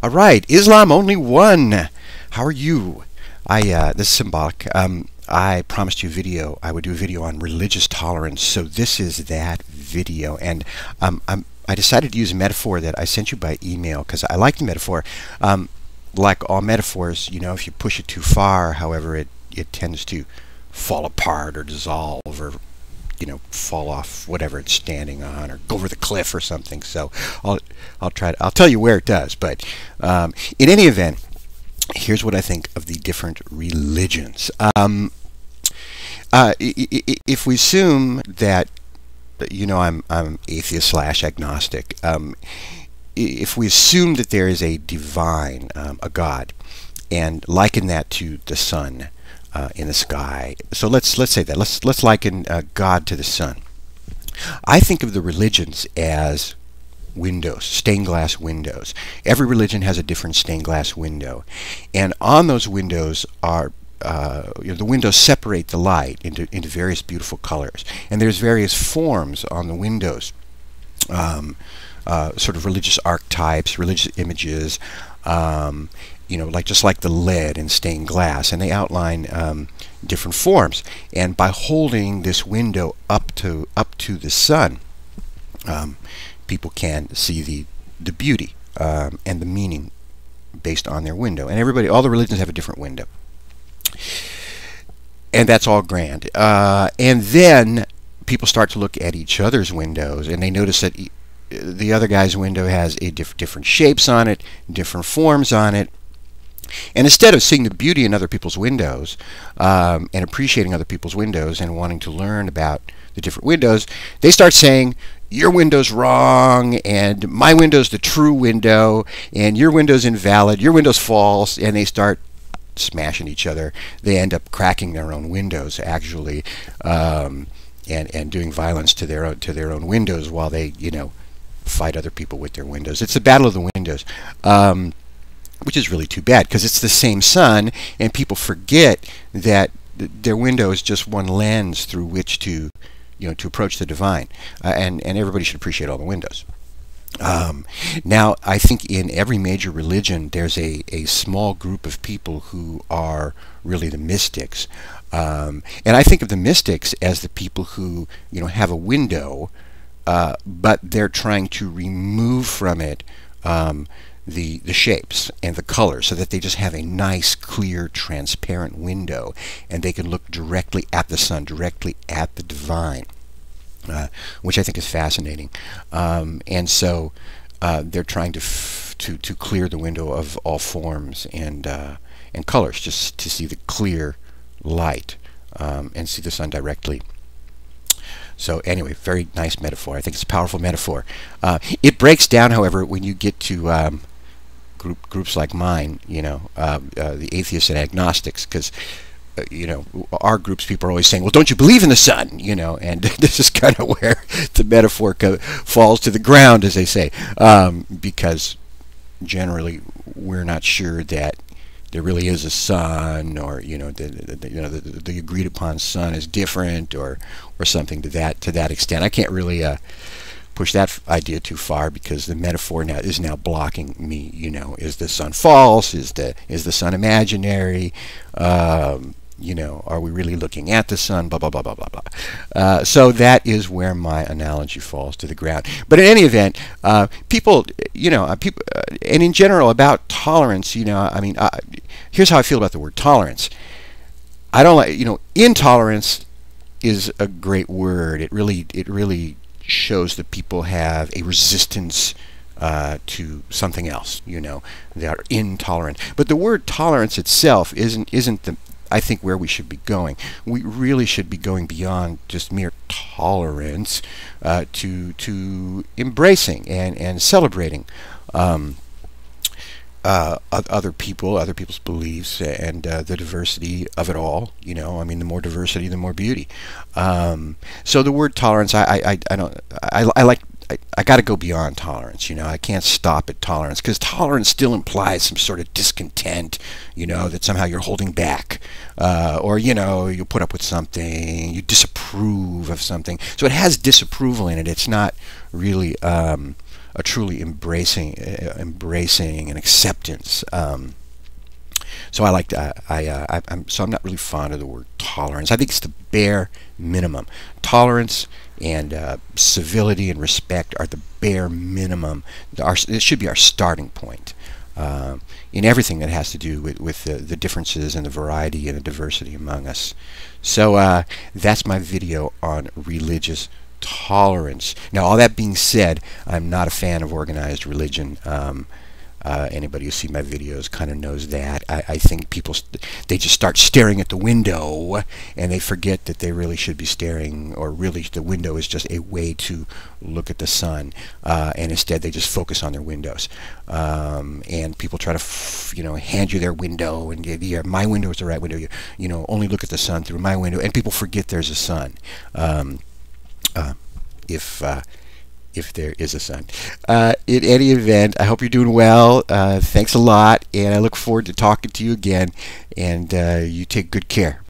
All right, Islam only one. How are you? This is symbolic. I promised you a video. I would do a video on religious tolerance, so this is that video. And I decided to use a metaphor that I sent you by email because I like the metaphor. Like all metaphors, you know, if you push it too far, however, it tends to fall apart or dissolve or, you know, fall off whatever it's standing on or go over the cliff or something. So I'll tell you where it does. But in any event, here's what I think of the different religions. If we assume that, you know, I'm atheist / agnostic. If we assume that there is a divine, a God, and liken that to the sun in the sky, so let's say that let's liken God to the sun. I think of the religions as windows, stained glass windows. Every religion has a different stained glass window, and on those windows are you know, the windows separate the light into various beautiful colors, and there's various forms on the windows. Sort of religious archetypes, religious images, you know, just like the lead in stained glass, and they outline different forms. And by holding this window up to the sun, people can see the beauty and the meaning based on their window. And all the religions have a different window, and that's all grand. And then people start to look at each other's windows, and they notice that the other guy's window has different shapes on it, different forms on it. And instead of seeing the beauty in other people's windows and appreciating other people's windows and wanting to learn about the different windows, they start saying, your window's wrong, and my window's the true window, and your window's invalid, your window's false, and they start smashing each other. They end up cracking their own windows, actually, and doing violence to their own windows while they, you know, fight other people with their windows. It's the battle of the windows, which is really too bad because it's the same sun, and people forget that their window is just one lens through which to, you know, to approach the divine, and everybody should appreciate all the windows. Now, I think in every major religion there's a small group of people who are really the mystics, and I think of the mystics as the people who, you know, have a window, but they're trying to remove from it the shapes and the colors, so that they just have a nice, clear, transparent window, and they can look directly at the sun, directly at the divine, which I think is fascinating. And so they're trying to clear the window of all forms and colors, just to see the clear light and see the sun directly. So anyway, very nice metaphor. I think it's a powerful metaphor. It breaks down, however, when you get to groups like mine, you know, the atheists and agnostics, because you know, our groups, people are always saying, well, don't you believe in the sun, you know, and this is kind of where the metaphor falls to the ground, as they say, because generally we're not sure that there really is a sun, or, you know, the agreed upon sun is different, or something to that extent. I can't really push that idea too far, because the metaphor is now blocking me. You know, is the sun false? Is the sun imaginary? You know, are we really looking at the sun? Blah blah blah blah blah blah. So that is where my analogy falls to the ground. But in any event, people, you know, and in general about tolerance, you know, I mean, here's how I feel about the word tolerance. I don't like, you know, intolerance is a great word. It really shows that people have a resistance to something else. You know, they are intolerant. But the word tolerance itself isn't the, I think, where we should be going. We really should be going beyond just mere tolerance to embracing and celebrating other people, other people's beliefs, and the diversity of it all. You know, I mean, the more diversity, the more beauty. So the word tolerance, I got to go beyond tolerance. You know, I can't stop at tolerance, because tolerance still implies some sort of discontent. You know, that somehow you're holding back, or, you know, you put up with something, you disapprove of something. So it has disapproval in it. It's not really a truly embracing and acceptance. So I like to, I'm not really fond of the word tolerance. I think it's the bare minimum. Tolerance and civility and respect are the bare minimum. It should be our starting point in everything that has to do with the differences and the variety and the diversity among us. So that's my video on religious tolerance. Now, all that being said, I'm not a fan of organized religion. Anybody who sees my videos kind of knows that. I think people, they just start staring at the window and they forget that they really should be staring, or really the window is just a way to look at the sun, and instead they just focus on their windows. And people try to hand you their window, and yeah, my window is the right window. Only look at the sun through my window, and people forget there's a sun. If there is a sun. In any event, I hope you're doing well. Thanks a lot, and I look forward to talking to you again, and you take good care.